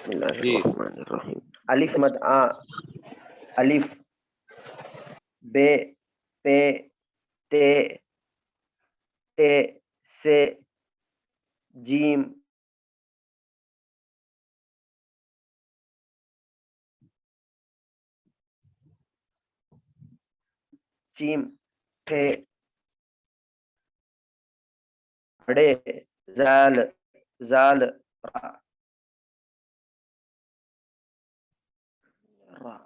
जी। बिस्मिल्लाहिर्रहमानिर्रहीम। अलिफ मद आ, अलिफ, बे, पे, ते, ते, से, जीम, चीम, थे, अड़े, जाल, जाल, रा, रा।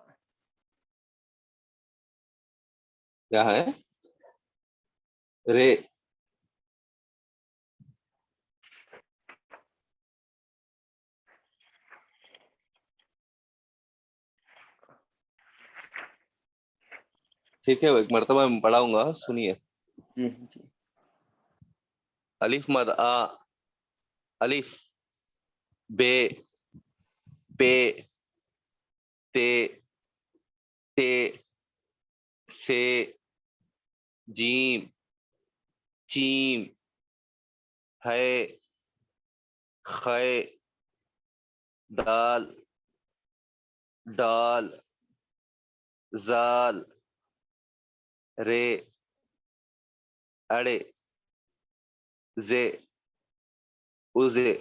क्या है? रे। ठीक है, एक मर्तबा मैं पढ़ाऊंगा, सुनिए। जी जी। अलिफ मद आ, अलिफ, बे, पे, ते, ते, से, जीम, चीम, है, खे, दाल, डाल, जाल, रे, अड़े, जे, उजे,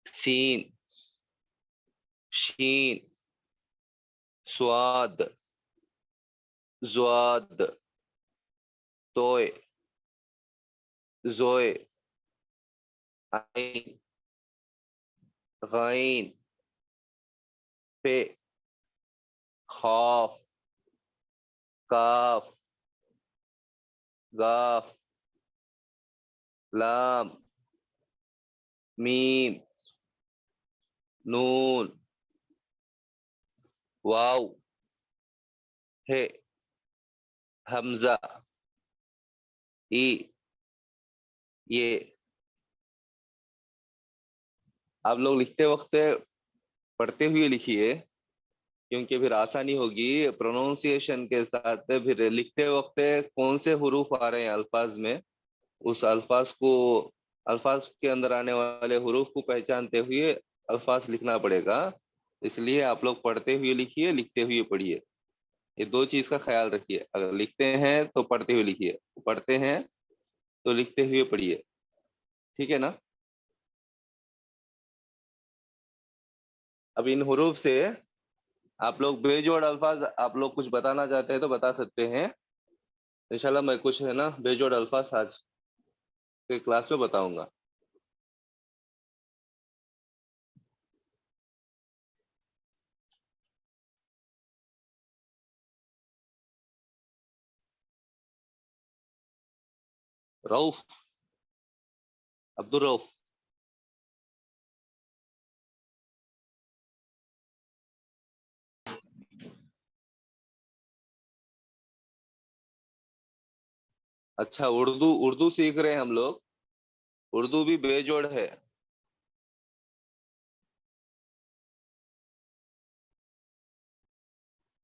सीन, शीन, स्वाद, ज्वाद, तोय, जोए, आइन, गाइन, पे, खौफ, काफ, गाफ, लाम, मीम, नून, वाव, हे, हमजा, ई, ये। आप लोग लिखते वक्त पढ़ते हुए लिखिए, क्योंकि फिर आसानी होगी प्रोनाउंसिएशन के साथ। फिर लिखते वक्त कौन से हुरूफ आ रहे हैं अल्फाज में, उस अल्फाज के अंदर आने वाले हुरूफ को पहचानते हुए अल्फाज लिखना पड़ेगा। इसलिए आप लोग पढ़ते हुए लिखिए, लिखते हुए पढ़िए। ये दो चीज का ख्याल रखिए। अगर लिखते हैं तो पढ़ते हुए लिखिए, पढ़ते हैं तो लिखते हुए पढ़िए। ठीक है ना? अब इन हुरूफ से आप लोग बेजोड़ अल्फाज, आप लोग कुछ बताना चाहते हैं तो बता सकते हैं। इंशाल्लाह मैं कुछ है ना बेजोड़ अल्फाज आज के क्लास में बताऊंगा। रऊफ, अब्दुल रऊफ। अच्छा, उर्दू, उर्दू सीख रहे हैं हम लोग। उर्दू भी बेजोड़ है।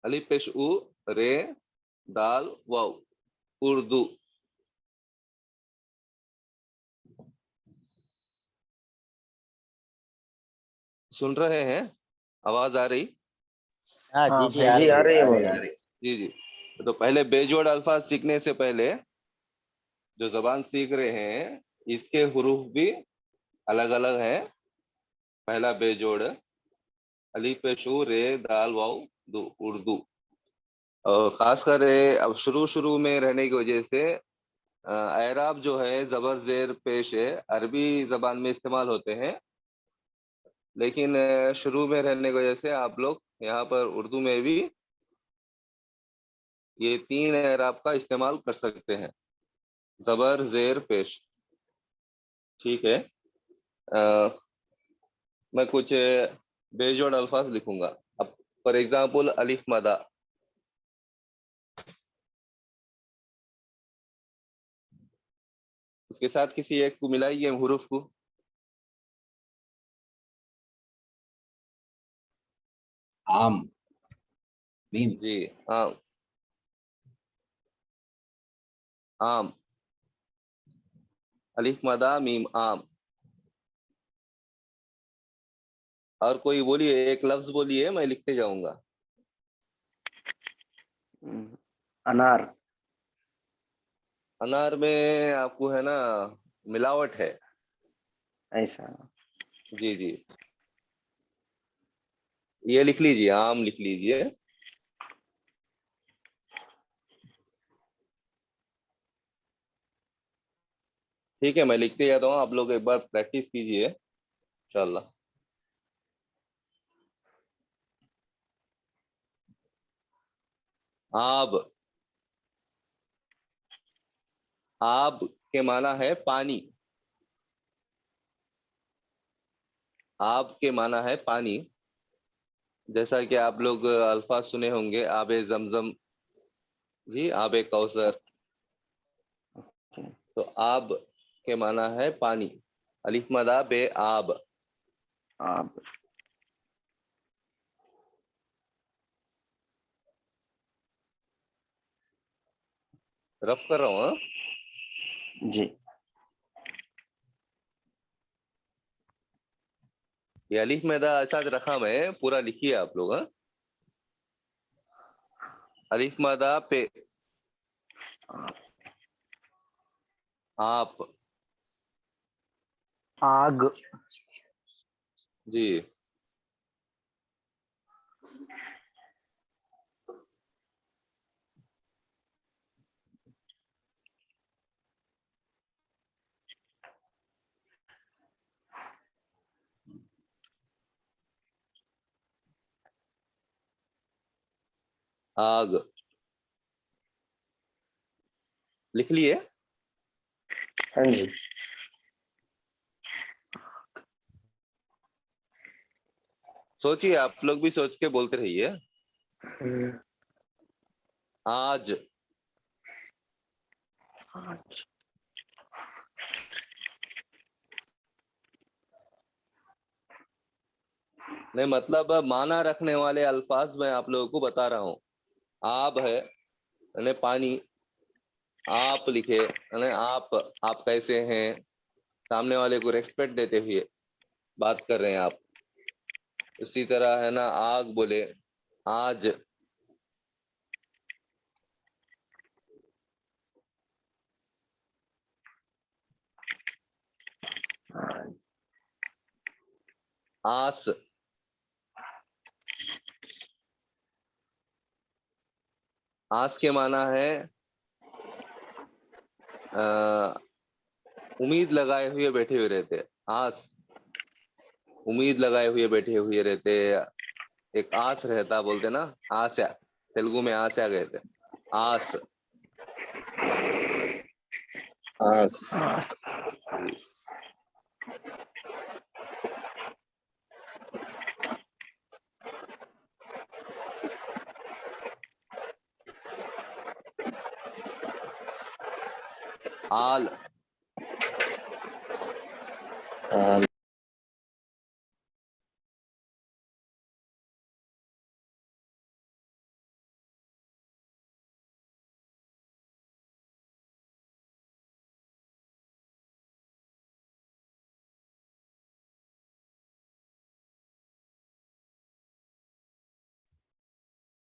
अलिफ पेश उ, रे, दाल, वाव, उर्दू। सुन रहे हैं? आवाज आ रही? हाँ हाँ जी जी, भाई आ जी, रही आ है। रही है मौलाना। जी जी। तो पहले बेजोड़ अल्फाज सीखने से पहले जो जबान सीख रहे हैं, इसके हुरूफ भी अलग अलग है। पहला बेजोड़ अलिफ पेश उ, रे, दाल, वाव, उर्दू। और खासकर अब शुरू शुरू में रहने की वजह से एराब जो है जबर जेर पेश है, अरबी जबान में इस्तेमाल होते हैं। लेकिन शुरू में रहने की वजह से आप लोग यहाँ पर उर्दू में भी ये तीन एराब का इस्तेमाल कर सकते हैं, जबर जेर पेश। ठीक है। अ, मैं कुछ बेजोड़ अल्फाज लिखूंगा। अब फॉर एग्जाम्पल अलिफ मदा। उसके साथ किसी एक को मिलाइए हुरूफ को। आम, मीम। जी। आम, आम, अलिफ मदा मीम, आम। और कोई बोलिए, एक लफ्ज बोलिए, मैं लिखते जाऊंगा। अनार। अनार में आपको है ना मिलावट है। ऐसा। जी जी, ये लिख लीजिए, आम लिख लीजिए। ठीक है, मैं लिखते जाता हूँ, आप लोग एक बार प्रैक्टिस कीजिए इंशाल्लाह। आब। आब के माना है पानी। आब के माना है पानी। जैसा कि आप लोग अल्फाज सुने होंगे, आबे जमजम। जी, आबे कौसर। तो आब के माना है पानी। अलिफ मदा बे आब। आब। रफ कर रहा हूँ, हाँ? जी। ये अलिफ मैदा ऐसा रखा, मैं पूरा लिखिए आप लोग, हाँ? अलिफ मदा पे आप। आग। जी। आग लिख लिए। हाँ जी। सोचिए, आप लोग भी सोच के बोलते रहिए। हम्म, आज। आज। नहीं, मतलब माना रखने वाले अल्फाज मैं आप लोगों को बता रहा हूँ। आब है यानी पानी। आप लिखे यानी आप कैसे हैं, सामने वाले को रेस्पेक्ट देते हुए बात कर रहे हैं आप। उसी तरह है ना, आग बोले आज। आज। आस। आस के माना है अ, उम्मीद लगाए हुए बैठे हुए रहते। आस, उम्मीद लगाए हुए बैठे हुए रहते। एक आस रहता बोलते ना, आशा। तेलुगु में आशा कहते। आस। आस। आल। आल।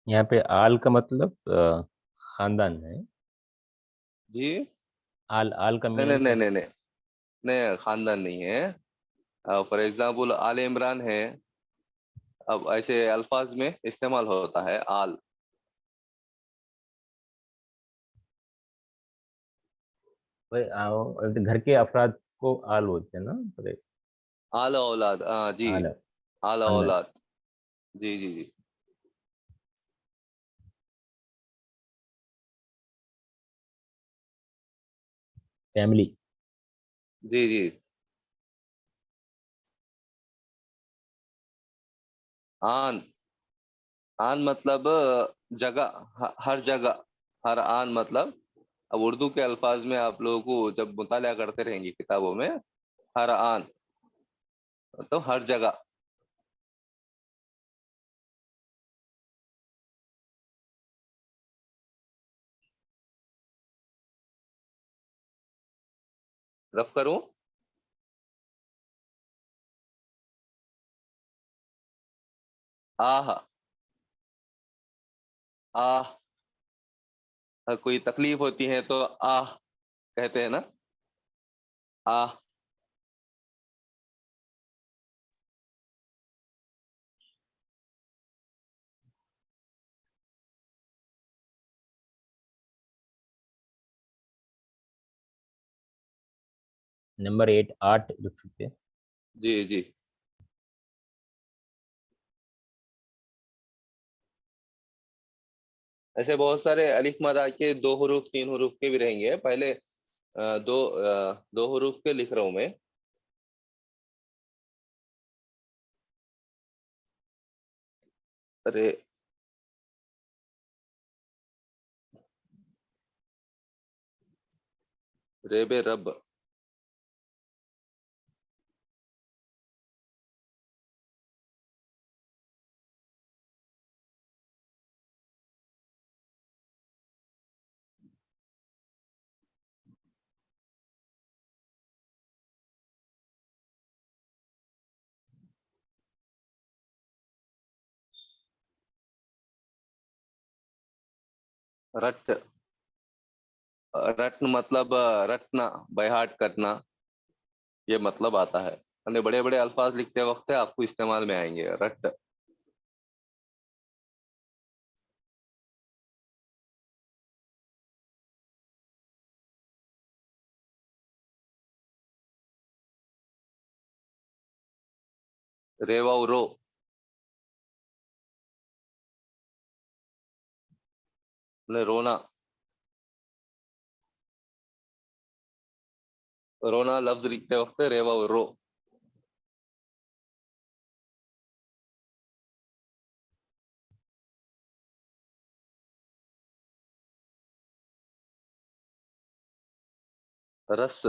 यहाँ पे आल का मतलब खानदान है। जी। आल आल का नहीं नहीं मीनिंग नहीं क्या? नहीं नहीं, नहीं खानदान नहीं है। फॉर एग्जाम्पल आल इमरान है। अब ऐसे अल्फाज में इस्तेमाल होता है आल। घर के अफराद को आल बोलते हैं ना, पूरे आल औलाद, जी। आल आल खानदान। औलाद। जी जी जी। फैमिली। जी जी। आन। आन मतलब जगह, हर जगह। हर आन मतलब, अब उर्दू के अल्फाज में आप लोगों को जब मुताला करते रहेंगे किताबों में, हर आन तो हर जगह। रफ करूं? आह, आह, कोई तकलीफ होती है तो आह कहते हैं ना, आह। नंबर 8 8 लिख सकते हैं। जी जी। ऐसे बहुत सारे अलिफ मदा के 2 हरूफ 3 हरूफ के भी रहेंगे। पहले दो हरूफ के लिख रहा हूं मैं। अरे, रेबे रब, रट, रत्न मतलब रटना, बयाहाट करना, ये मतलब आता है। यानी बड़े बड़े अल्फाज लिखते वक्त आपको इस्तेमाल में आएंगे रट। रेवा रो, ने रोना, रोना लफ्ज लिखते वक्त रेवा रो। रस,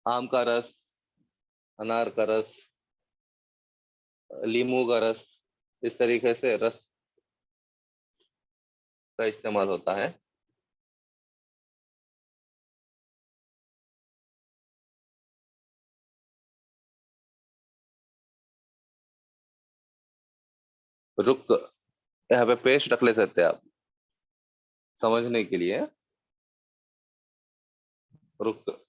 आम का रस, अनार का रस, लीमू का रस, इस तरीके से रस का इस्तेमाल होता है। रुक, यहाँ पे पेश रख ले सकते हैं आप समझने के लिए। रुक,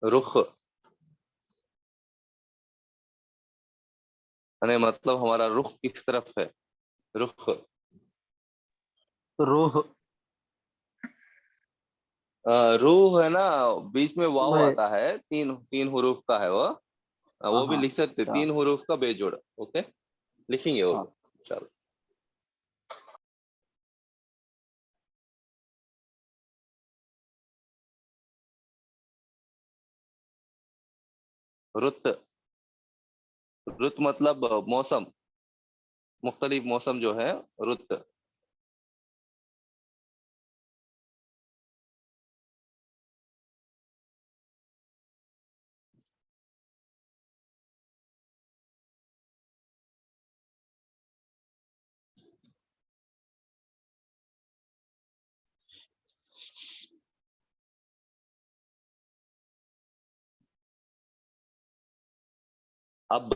रुख, यानी मतलब हमारा रुख किस तरफ है। रुख, रूह, रूह है ना, बीच में वाव मैं आता है, तीन तीन हरूफ का है वो। हाँ वो भी हाँ लिख सकते, अच्छा 3 हरूफ का बेजोड़। ओके, लिखेंगे वो हाँ। भी। चलो, रुत, रुत मतलब मौसम, मुख्तलिफ मौसम जो है, रुत। अब,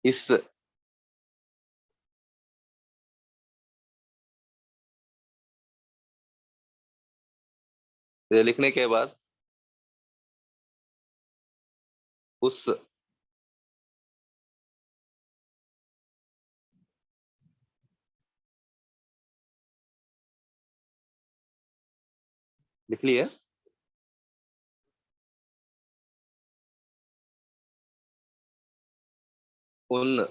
इस, ये लिखने के बाद उस, लिख लिए। उन,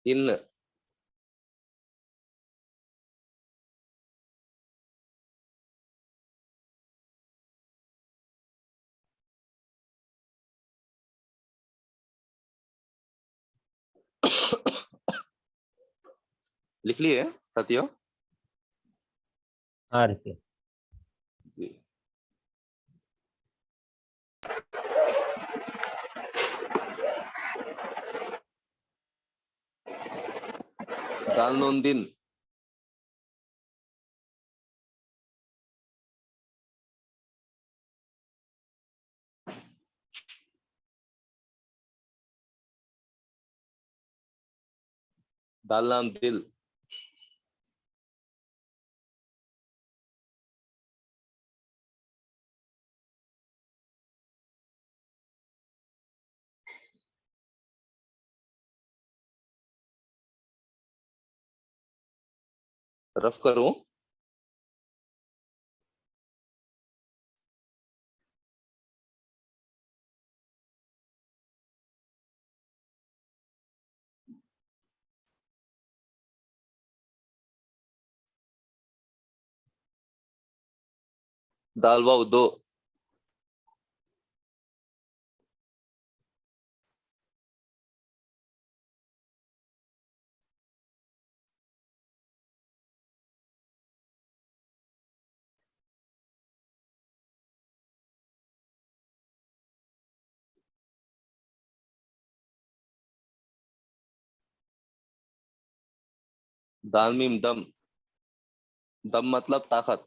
इन, लिख लिए साथियों? हाँ ऋषि। जी। दाल नून दिन, दाल नाम दिल, रफ करूं? दाल वाव दो, दाल मीम दम, दम मतलब ताकत,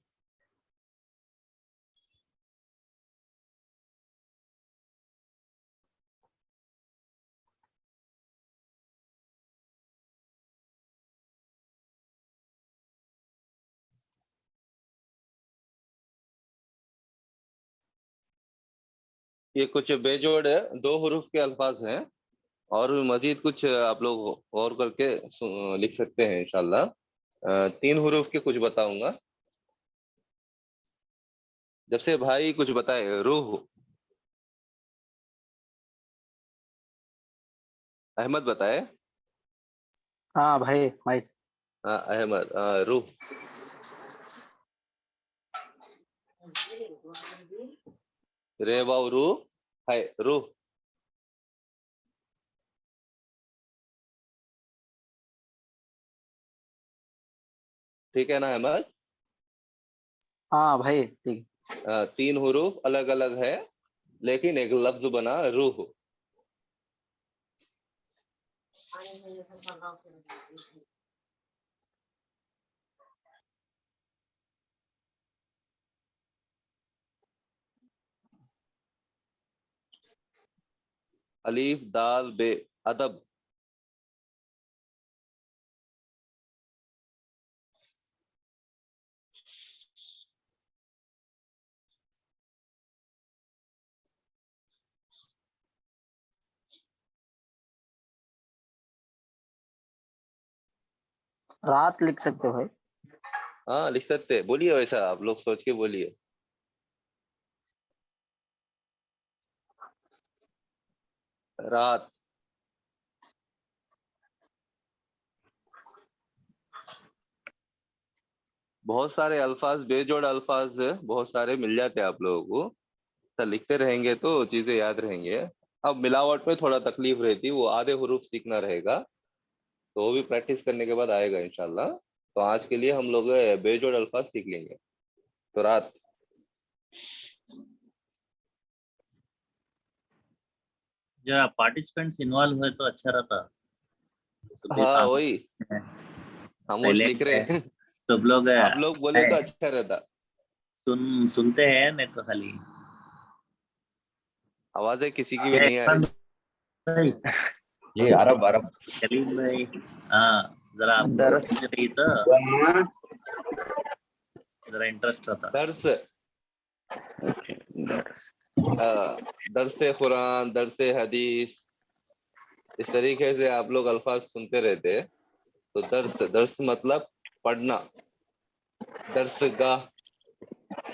ये कुछ बेजोड़ दो हरूफ के अल्फाज हैं, और भी मजीद कुछ आप लोग गौर करके लिख सकते हैं इंशाल्लाह। तीन हरूफ के कुछ बताऊंगा। जब से भाई कुछ बताए, रूह, अहमद बताए। हाँ भाई भाई। अहमद, रूह, रे वाव रूह, है रूह, ठीक है ना अहमद? हाँ भाई ठीक। तीन हरूफ अलग अलग है, लेकिन एक लफ्ज बना रूह। अलीफ दाल बे, अदब, रात लिख सकते हो भाई। हाँ लिख सकते हैं, बोलिए वैसा आप लोग सोच के बोलिए। रात, बहुत सारे अल्फाज, बेजोड़ अल्फाज बहुत सारे मिल जाते हैं आप लोगों को। सर लिखते रहेंगे तो चीजें याद रहेंगे। अब मिलावट में थोड़ा तकलीफ रहती, वो आधे हरूफ सीखना रहेगा, तो वो भी प्रैक्टिस करने के बाद आएगा इंशाल्लाह। तो आज के लिए हम लोग बेजोड़ अल्फाज सीख लेंगे। तो रात, जरा पार्टिसिपेंट्स इन्वॉल्व हुए तो अच्छा रहता। सुबह हाँ काम वही है, खामोश लिख साइलेंट रहे है, हैं। सब लोग आप लोग बोले तो अच्छा रहता। सुनते हैं, नहीं तो खाली आवाजें किसी की भी क्या नहीं आ इरफान रही। भाई, ये अरब अरब कलीम भाई, हाँ जरा आप लोग दरस। सुन रही तो जरा इंटरेस्ट रहता। दर्स, दरस। दर्स कुरान, दर्स हदीस, इस तरीके से आप लोग अल्फाज सुनते रहते हैं। तो दर्स, दर्स मतलब पढ़ना, दर्स गाह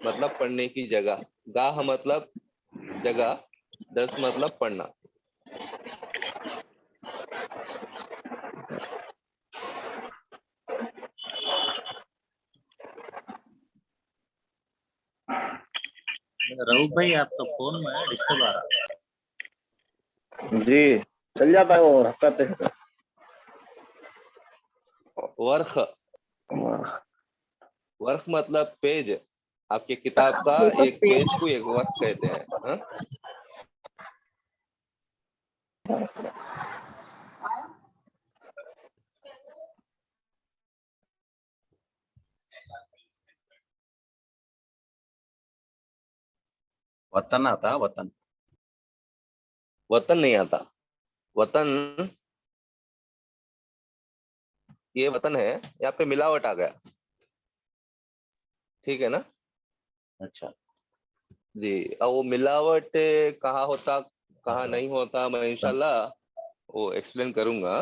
मतलब पढ़ने की जगह, गाह मतलब जगह, दर्स मतलब पढ़ना। रऊफ भाई आपका फोन में डिस्टर्ब आ रहा है। जी चल जाता है वो हरकत है। वर्ख वर्ख मतलब पेज, आपके किताब का एक पेज को एक वर्ख कहते हैं। हाँ? वतन आता है, वतन। वतन नहीं आता। वतन, ये वतन है, यहाँ पे मिलावट आ गया, ठीक है ना अच्छा। जी। अब वो मिलावट कहाँ होता कहाँ नहीं होता, मैं इंशाल्लाह वो एक्सप्लेन करूंगा,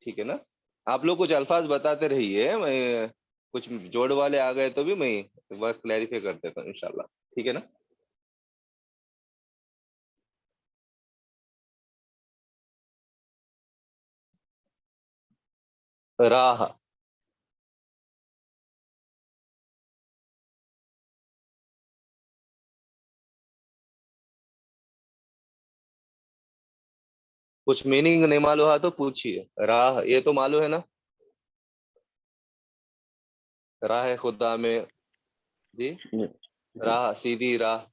ठीक है ना। आप लोग कुछ अल्फाज बताते रहिए, मैं कुछ जोड़ वाले आ गए तो भी मैं एक बार क्लैरिफाई कर देता हूँ इंशाल्लाह, ठीक है ना। राह, कुछ मीनिंग नहीं मालूम है तो पूछिए। राह ये तो मालूम है ना, राह है खुदा में जी, राह सीधी राह।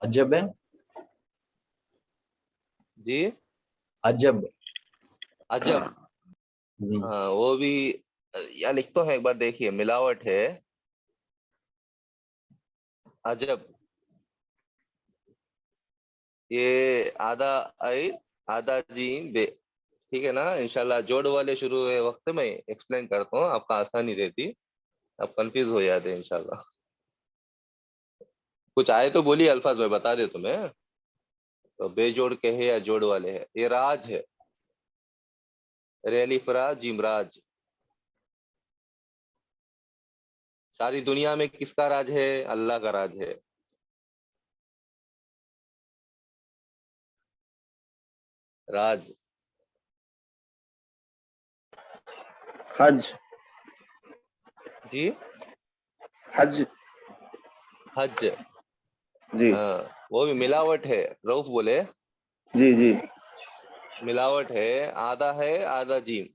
अजब है। जी अजब। अजब, जी। हाँ वो भी या लिख तो है, एक बार देखिए, मिलावट है अजब। ये आधा आई आधा जीम बे, ठीक है ना। इंशाल्लाह जोड़ वाले शुरू हुए वक्त में एक्सप्लेन करता हूँ, आपका आसानी रहती, आप कंफ्यूज हो जाते हैं इंशाल्लाह। कुछ आए तो बोलिए अल्फाज, में बता दे तुम्हें। तो बेजोड़ के है या जोड़ वाले है, ये राज है, रेलिफरा जिमराज। सारी दुनिया में किसका राज है, अल्लाह का राज है। राज हज। जी, हज। हज, जी हाँ वो भी मिलावट है, रऊफ बोले जी जी। मिलावट है आधा जीम,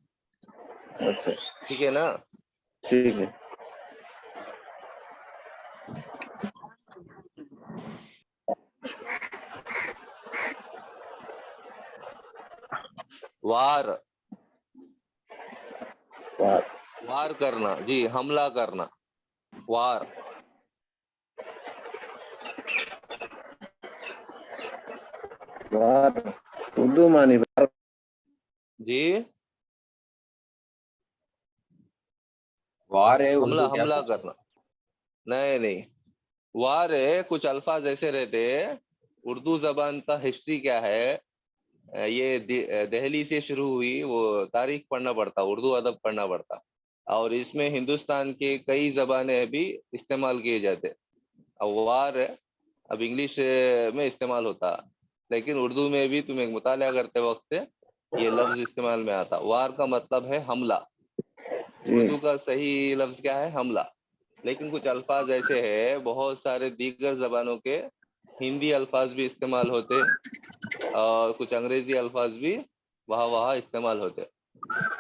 अच्छा ठीक है ना। ठीक है। वार, वार। वार करना जी, हमला करना, वार। वार उर्दू मानी वार। जी वार है हमला, उर्दू क्या हमला कुछ? करना, नहीं नहीं, वार है, कुछ अल्फाज ऐसे रहते हैं। उर्दू जबान का हिस्ट्री क्या है, ये दिल्ली से शुरू हुई, वो तारीख पढ़ना पड़ता, उर्दू अदब पढ़ना पड़ता, और इसमें हिंदुस्तान के कई जबानें भी इस्तेमाल किए जाते। अब वार अब इंग्लिश में इस्तेमाल होता, लेकिन उर्दू में भी तुम एक मुताला करते वक्त ये लफ्ज इस्तेमाल में आता। वार का मतलब है हमला, जी उर्दू का सही लफ्ज क्या है, हमला। लेकिन कुछ अल्फाज ऐसे हैं, बहुत सारे दीगर जबानों के हिंदी अल्फाज भी इस्तेमाल होते, और कुछ अंग्रेजी अल्फाज भी वहाँ वहाँ इस्तेमाल होते।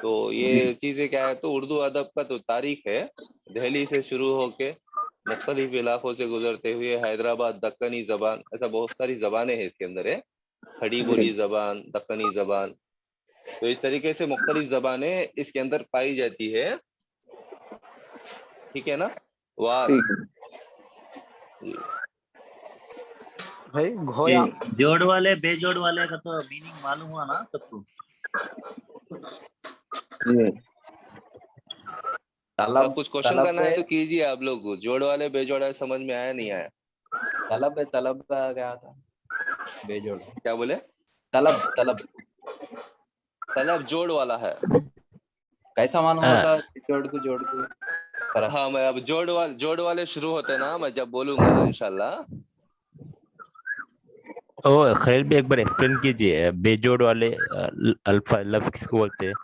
तो जी ये चीजें क्या है, तो उर्दू अदब का तो तारीख है, दिल्ली से शुरू होके मुख्तलिफ इलाकों से गुजरते हुए हैदराबाद, दक्कनी जबान, ऐसा बहुत सारी जबानें हैं इसके अंदर है, खड़ी जी बोली जबान, दक्कनी जबान। तो इस तरीके से मुख्तलिफ जबानें इसके अंदर पाई जाती है, ठीक है ना। वार ठीक है जी, भाई जी घोया। जोड़ वाले बेजोड़ वाले का तो मीनिंग मालूम हुआ ना सबको। जी। अब तलब। कुछ क्वेश्चन तलब करना है है। तो कीजिए आप लोग, जोड़ वाले बेजोड़ वाले समझ में आया नहीं आया, तलब है, तलब का क्या था? बेजोड़। क्या बोले। तलब, तलब। तलब जोड़ वाला है। कैसा मालूम हाँ, होता है जोड़ को जोड़ को? फर्क। हाँ मैं अब जोड़ वाले शुरू होते ना, मैं जब बोलूंगा ना इंशाल्लाह। ओ खैर भी एक बार एक्सप्लेन कीजिए, बेजोड़ वाले अल्फा लफ्ज किसको बोलते हैं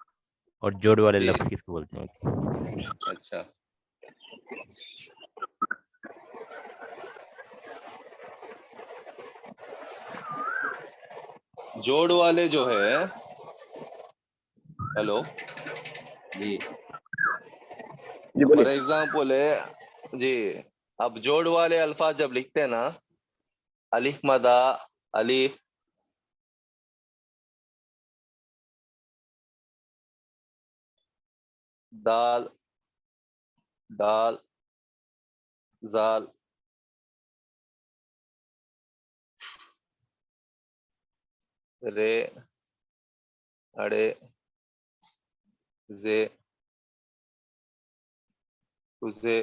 और जोड़ वाले जी लफ्ज किसको बोलते हैं? अच्छा, जोड़ वाले जो है, हेलो, जी जी फॉर बोलिए। एग्जाम्पल है जी, अब जोड़ वाले अल्फाज जब लिखते हैं ना, अलिफ मदा, अलिफ, दाल, दाल, जाल, रे, अड़े, जे, उसे,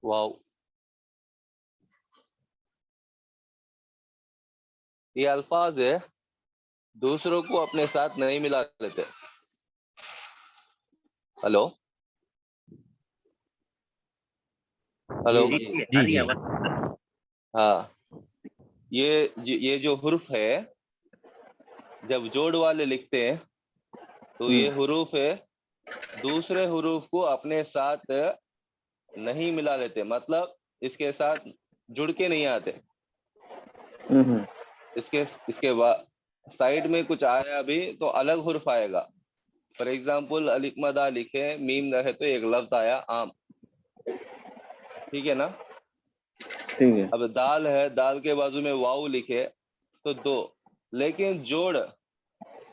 वाव, ये अल्फाज है, दूसरों को अपने साथ नहीं मिला लेते। हेलो, हेलो, जी जी जी जी जी आ रही जी है आवाज। हाँ, ये जो हुर्फ है, जब जोड़ वाले लिखते हैं तो ये हुरूफ है, दूसरे हुरूफ को अपने साथ नहीं मिला लेते, मतलब इसके साथ जुड़ के नहीं आते। हम्म। इसके बाद साइड में कुछ आया भी तो अलग हुर्फ आएगा। फॉर एग्जाम्पल अलिफ मदा लिखे, मीम रहे तो एक लफ्ज आया आम, ठीक है ना। ठीक है। अब दाल है, दाल के बाजू में वाव लिखे तो दो, लेकिन जोड़,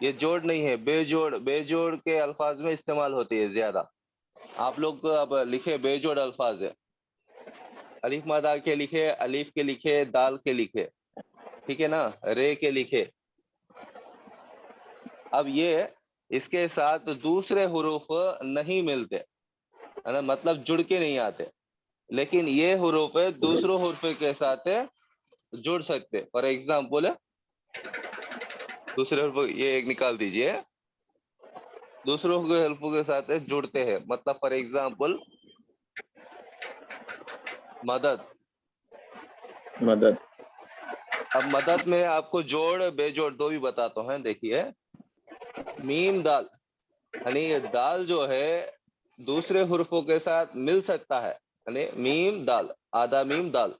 ये जोड़ नहीं है, बेजोड़, बेजोड़ के अल्फाज में इस्तेमाल होती है ज्यादा। आप लोग अब लिखे बेजोड़ अल्फाज है, अलिफ मदा के लिखे, अलिफ के लिखे, दाल के लिखे, ठीक है ना, रे के लिखे। अब ये इसके साथ दूसरे हुरूफ नहीं मिलते, है ना, मतलब जुड़ के नहीं आते, लेकिन ये हुरूफ है दूसरों हुरूफ के साथ जुड़ सकते। फॉर एग्जाम्पल दूसरे हुरूफ, ये एक निकाल दीजिए, दूसरों के हुरूफ के साथ जुड़ते हैं, मतलब फॉर एग्जाम्पल मदद। मदद। अब मदद में आपको जोड़ बेजोड़ दो भी बताता हूँ, देखिए, मीम दाल, यानी ये दाल जो है दूसरे हुर्फों के साथ मिल सकता है, यानी मीम दाल, आधा मीम दाल,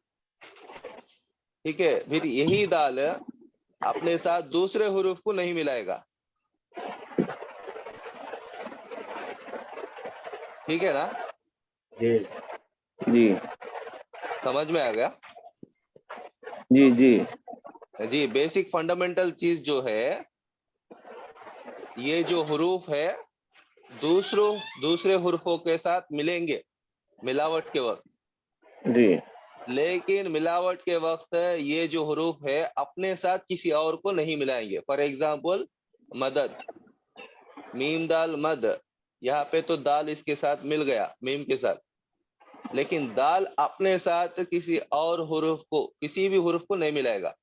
ठीक है। फिर यही दाल अपने साथ दूसरे हुरूफ को नहीं मिलाएगा, ठीक है ना, जी जी समझ में आ गया। जी जी जी, बेसिक फंडामेंटल चीज जो है, ये जो हुरूफ है दूसरे हुर्फों के साथ मिलेंगे मिलावट के वक्त, जी लेकिन मिलावट के वक्त ये जो हुरूफ है अपने साथ किसी और को नहीं मिलाएंगे। फॉर एग्जाम्पल मदद, मीम दाल मद, यहाँ पे तो दाल इसके साथ मिल गया मीम के साथ, लेकिन दाल अपने साथ किसी और हुरूफ को, किसी भी हुरूफ को नहीं मिलाएगा।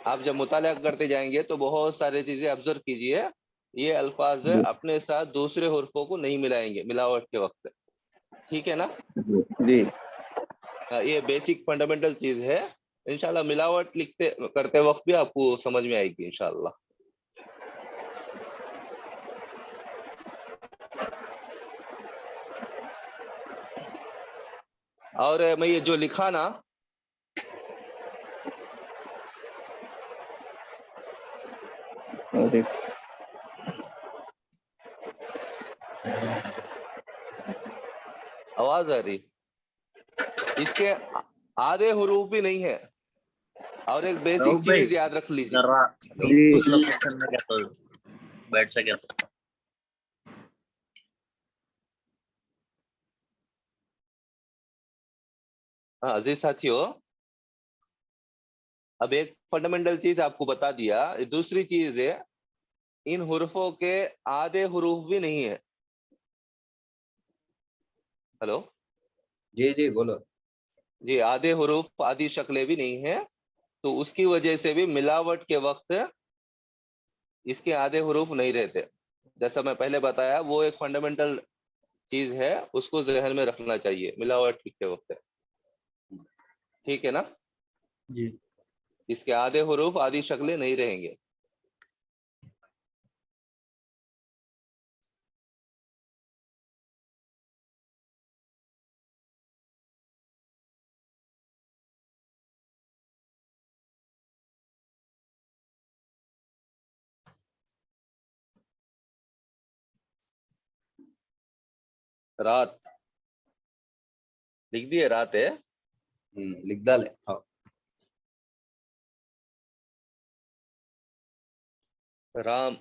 आप जब मुताला करते जाएंगे तो बहुत सारी चीजें ऑब्जर्व कीजिए, ये अल्फाज जी अपने साथ दूसरे हुरूफों को नहीं मिलाएंगे मिलावट के वक्त, ठीक है ना। जी जी ये बेसिक फंडामेंटल चीज है, इंशाल्लाह मिलावट लिखते करते वक्त भी आपको समझ में आएगी इंशाल्लाह। और मैं ये जो लिखा ना, अरे आवाज आ रही, इसके आधे हुरूफ भी नहीं है। और एक बेसिक राहुल भाई चीज याद रख लीजिए, जरा जी कुछ लोकेशन में गया तो बैठ सके तो। हाँ अजीज साथियों, अब एक फंडामेंटल चीज आपको बता दिया, दूसरी चीज है, इन हुर्फों के आधे हुरूफ भी नहीं है। हेलो जी जी बोलो। जी, आधे हुरूफ आधी शक्लें भी नहीं है, तो उसकी वजह से भी मिलावट के वक्त इसके आधे हुरूफ नहीं रहते। जैसा मैं पहले बताया, वो एक फंडामेंटल चीज है, उसको जहन में रखना चाहिए मिलावट लिखते वक्त, ठीक है ना। जी इसके आधे हुरूफ आधी शक्लें नहीं रहेंगे। रात लिख दिए, रात है। लिख डाले। हाँ। राम,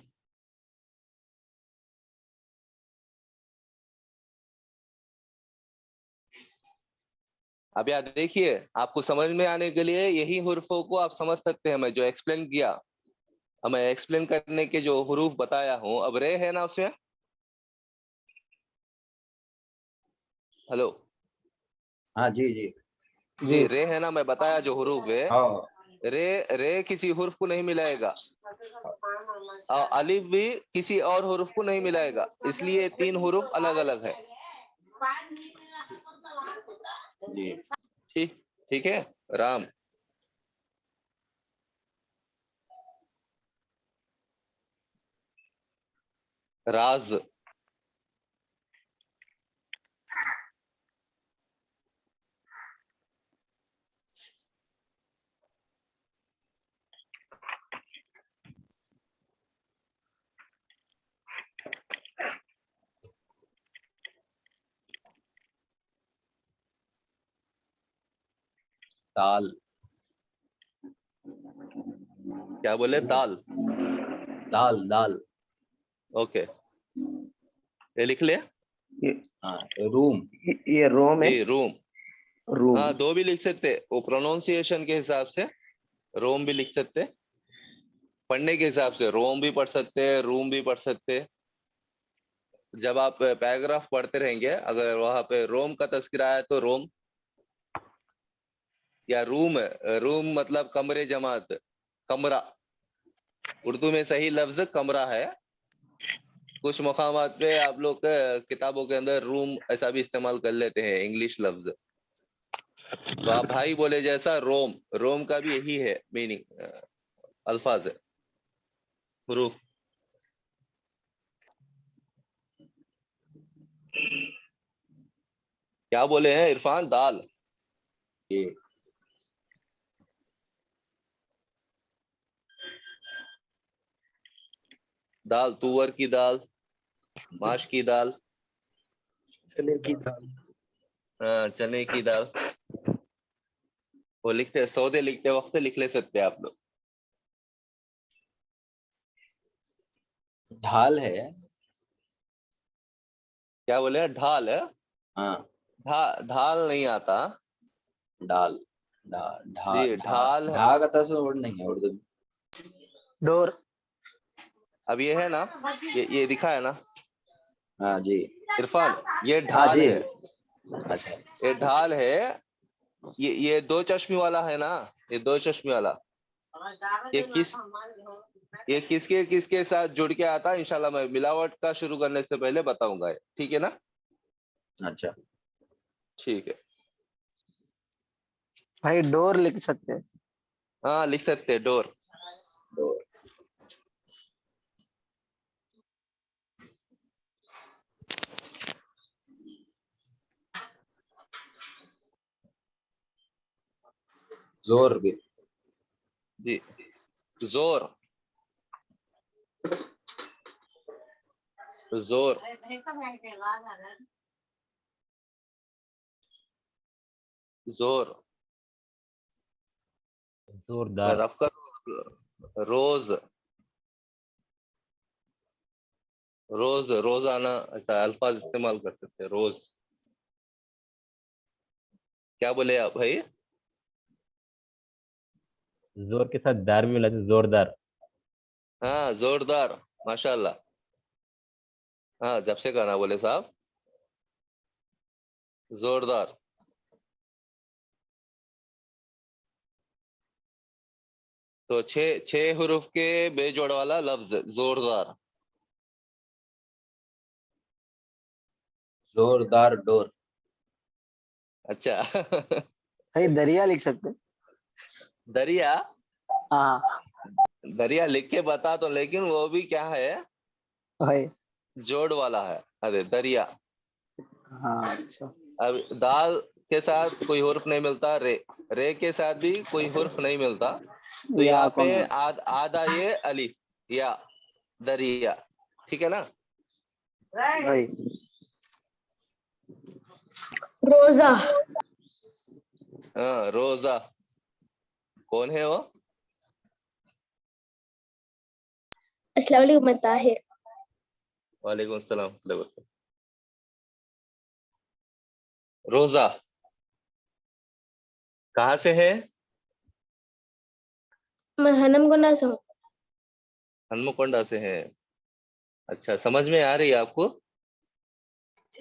अब यार देखिए, आपको समझ में आने के लिए यही हुर्फों को आप समझ सकते हैं। मैं जो एक्सप्लेन किया, अब मैं एक्सप्लेन करने के जो हुरूफ बताया हूं, अब रे है ना उसमें। हेलो हाँ जी जी। जी, रे है ना, मैं बताया जो हुरूफ है। हाँ रे रे किसी हुर्फ को नहीं मिलाएगा, और अलिफ भी किसी और हुरूफ को नहीं मिलाएगा, इसलिए 3 हुरूफ अलग अलग है। जी। ठीक ठीक है। राम, राज, दाल। क्या बोले? दाल। दाल दाल। ओके, ये लिख ले। ये हाँ रूम। ये रोम है। जी, रूम। रूम। हाँ, 2 भी लिख सकते, वो प्रोनाउंसिएशन के हिसाब से रोम भी लिख सकते, पढ़ने के हिसाब से रोम भी पढ़ सकते, रूम भी पढ़ सकते। जब आप पैराग्राफ पढ़ते रहेंगे, अगर वहां पे रोम का तस्करा है तो रोम, या रूम है, रूम मतलब कमरे जमात, कमरा। उर्दू में सही लफ्ज कमरा है। कुछ मकामात पे आप लोग किताबों के अंदर रूम ऐसा भी इस्तेमाल कर लेते हैं, इंग्लिश लफ्ज। तो आप भाई बोले जैसा रोम, रोम का भी यही है मीनिंग, अल्फाज है, हुरूफ। क्या बोले हैं इरफान? दाल। ये दाल, तुअर की दाल, माश की दाल, चने की दाल। चने की दाल। वो लिखते सौदे लिखते वक्त लिख ले सकते हैं आप लोग। ढाल है। क्या बोले? ढाल है। हाँ ढाल नहीं आता। डाल। ढा ढा जी, ढा ढाल। ढा का तो वर्ड नहीं है उर्दू में। डोर। अब ये है ना, ये दिखा है ना हाँ जी। इरफान, ये हाँ ढाल जी। है। अच्छा। ये ढाल है। ये 2 चश्मे वाला है ना, ये 2 चश्मे वाला। ये किस ये किसके किसके साथ जुड़ के आता है, इंशाल्लाह मैं मिलावट का शुरू करने से पहले बताऊंगा। ठीक है ना? अच्छा। ठीक है। भाई डोर लिख सकते हैं। हाँ, लिख सकते हैं, डोर। डोर। जोर भी। जी, जोर, जोर, जोर। जोरदार। रफ कर। रोज, रोज, रोजाना, ऐसा अल्फाज इस्तेमाल कर सकते हैं, रोज। क्या बोले आप भाई? जोर के साथ दार भी मिलाते, जोरदार। हाँ, जोरदार, माशाल्लाह। हाँ, जब से कहना बोले साहब, जोरदार। तो 6 हुरूफ के बेजोड़ वाला लफ्ज जोरदार। जोरदार डोर। अच्छा। भाई दरिया लिख सकते हैं। दरिया, हाँ दरिया लिख के बता तो, लेकिन वो भी क्या है, भाई। जोड़ वाला है। अरे दरिया। हाँ अच्छा। अब दाल के साथ कोई हुर्फ नहीं मिलता, रे, रे के साथ भी कोई हुर्फ नहीं मिलता, तो या यहाँ पे कौन? आधा ये अलिफ, या दरिया। ठीक है ना? भाई रोजा। हाँ, रोजा। कौन है वो? अस्सलाम वालेकुम, मैं ताहिर। वालेकुम अस्सलाम। रोजा कहाँ से है? मैं हनमकुंडा से हूँ। हनुमकोंडा से है। अच्छा, समझ में आ रही है आपको?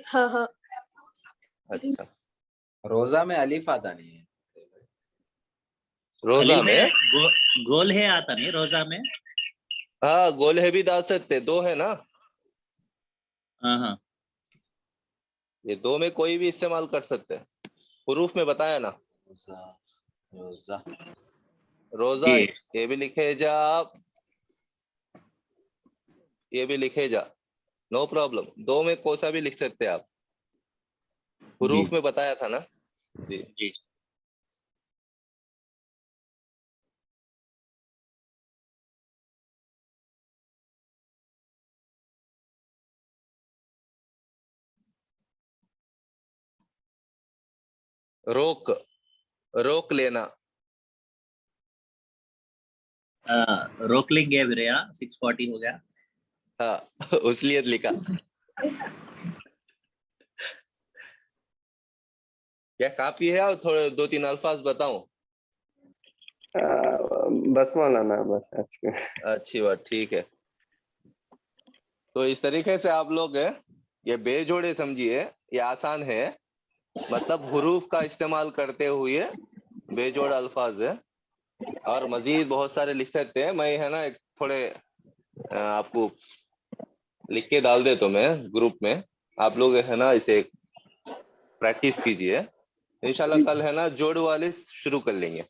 हाँ हाँ। अच्छा, रोजा में अलीफ आता नहीं है। रोजा अली में गोल है आता नहीं रोजा में। हाँ, गोल है भी डाल सकते, दो है ना। हाँ हाँ। ये दो में कोई भी इस्तेमाल कर सकते हैं। हुरूफ में बताया ना। रोजा रोजा रोजा, जी। ये भी लिखे जा आप, ये भी लिखे जा, नो प्रॉब्लम। दो में कोई सा भी लिख सकते हैं आप। हुरूफ में बताया था ना। जी। जी। रोक, रोक लेना। रोक लेंगे अभी रे। 6:40 हो गया। हाँ, उसलिए लिखा। क्या काफी है और थोड़े दो तीन अल्फाज बताऊं? बस मौलाना, बस आज के। अच्छी बात, ठीक है। तो इस तरीके से आप लोग ये बेजोड़े समझिए, ये आसान है। मतलब हुरूफ का इस्तेमाल करते हुए बेजोड़ अल्फाज है, और मजीद बहुत सारे लिख सकते हैं। मैं है ना एक थोड़े आपको लिख के डाल देता हूं मैं ग्रुप में। आप लोग है ना इसे प्रैक्टिस कीजिए। इंशाल्लाह कल है ना जोड़ वाले शुरू कर लेंगे।